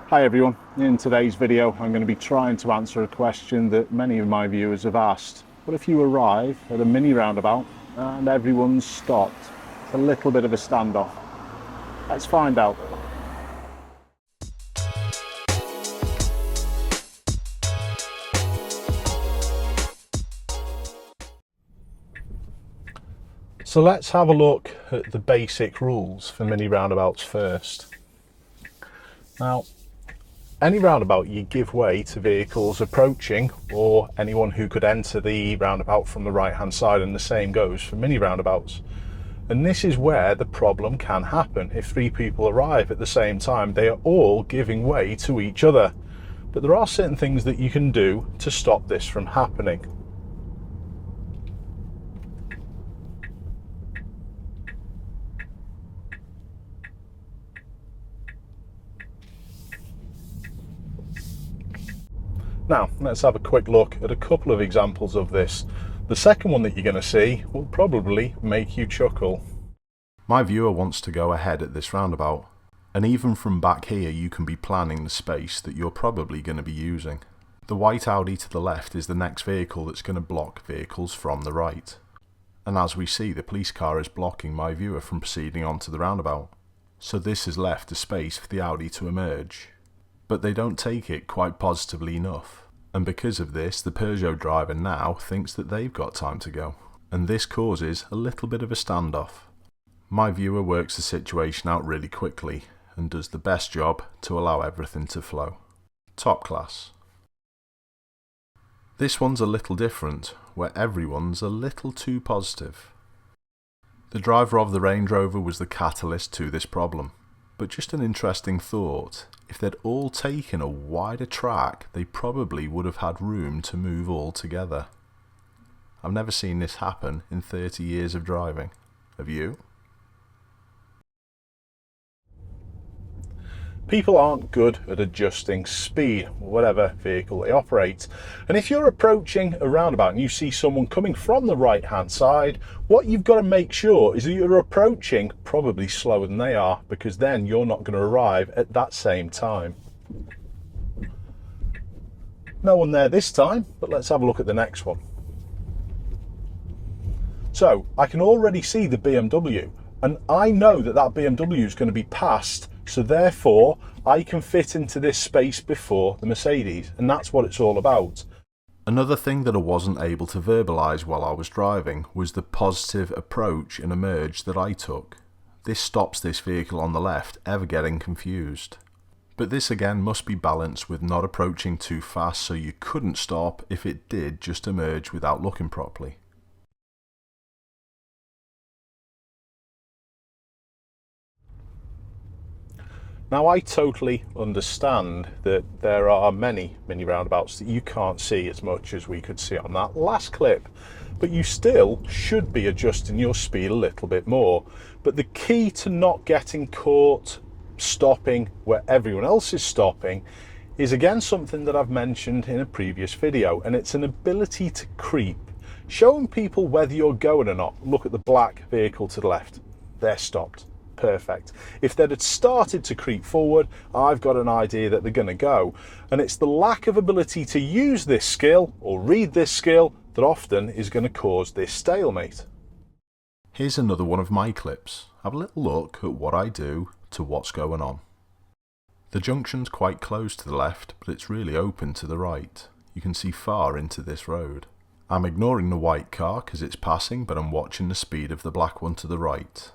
Hi everyone, in today's video I'm going to be trying to answer a question that many of my viewers have asked. What if you arrive at a mini roundabout and everyone's stopped? It's a little bit of a standoff. Let's find out. So let's have a look at the basic rules for mini roundabouts first. Now, any roundabout, you give way to vehicles approaching or anyone who could enter the roundabout from the right hand side, and the same goes for mini roundabouts. And this is where the problem can happen. If three people arrive at the same time, they are all giving way to each other. But there are certain things that you can do to stop this from happening. Now, let's have a quick look at a couple of examples of this. The second one that you're going to see will probably make you chuckle. My viewer wants to go ahead at this roundabout, and even from back here you can be planning the space that you're probably going to be using. The white Audi to the left is the next vehicle that's going to block vehicles from the right. And as we see, the police car is blocking my viewer from proceeding onto the roundabout. So this has left a space for the Audi to emerge. But they don't take it quite positively enough. And because of this, the Peugeot driver now thinks that they've got time to go. And this causes a little bit of a standoff. My viewer works the situation out really quickly and does the best job to allow everything to flow. Top class. This one's a little different, where everyone's a little too positive. The driver of the Range Rover was the catalyst to this problem. But just an interesting thought, if they'd all taken a wider track, they probably would have had room to move all together. I've never seen this happen in 30 years of driving. Have you? People aren't good at adjusting speed, whatever vehicle they operate. And if you're approaching a roundabout and you see someone coming from the right hand side, what you've got to make sure is that you're approaching probably slower than they are, because then you're not going to arrive at that same time. No one there this time, but let's have a look at the next one. So I can already see the BMW, and I know that that BMW is going to be passed. So therefore, I can fit into this space before the Mercedes, and that's what it's all about. Another thing that I wasn't able to verbalise while I was driving was the positive approach in a merge that I took. This stops this vehicle on the left ever getting confused. But this again must be balanced with not approaching too fast, so you couldn't stop if it did just emerge without looking properly. Now, I totally understand that there are many mini roundabouts that you can't see as much as we could see on that last clip, but you still should be adjusting your speed a little bit more. But the key to not getting caught stopping where everyone else is stopping is again something that I've mentioned in a previous video, and it's an ability to creep. Showing people whether you're going or not. Look at the black vehicle to the left. They're stopped. Perfect. If they'd had started to creep forward, I've got an idea that they're going to go. And it's the lack of ability to use this skill or read this skill that often is going to cause this stalemate. Here's another one of my clips. Have a little look at what I do to what's going on. The junction's quite close to the left, but it's really open to the right. You can see far into this road. I'm ignoring the white car because it's passing, but I'm watching the speed of the black one to the right.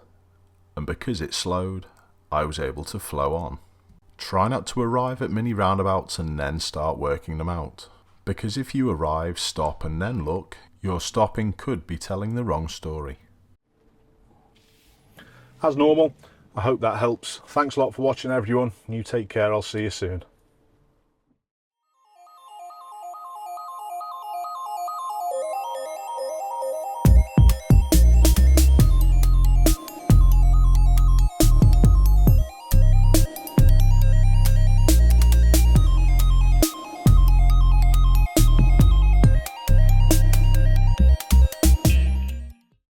And because it slowed, I was able to flow on. Try not to arrive at mini roundabouts and then start working them out. Because if you arrive, stop and then look, your stopping could be telling the wrong story. As normal, I hope that helps. Thanks a lot for watching everyone. You take care, I'll see you soon.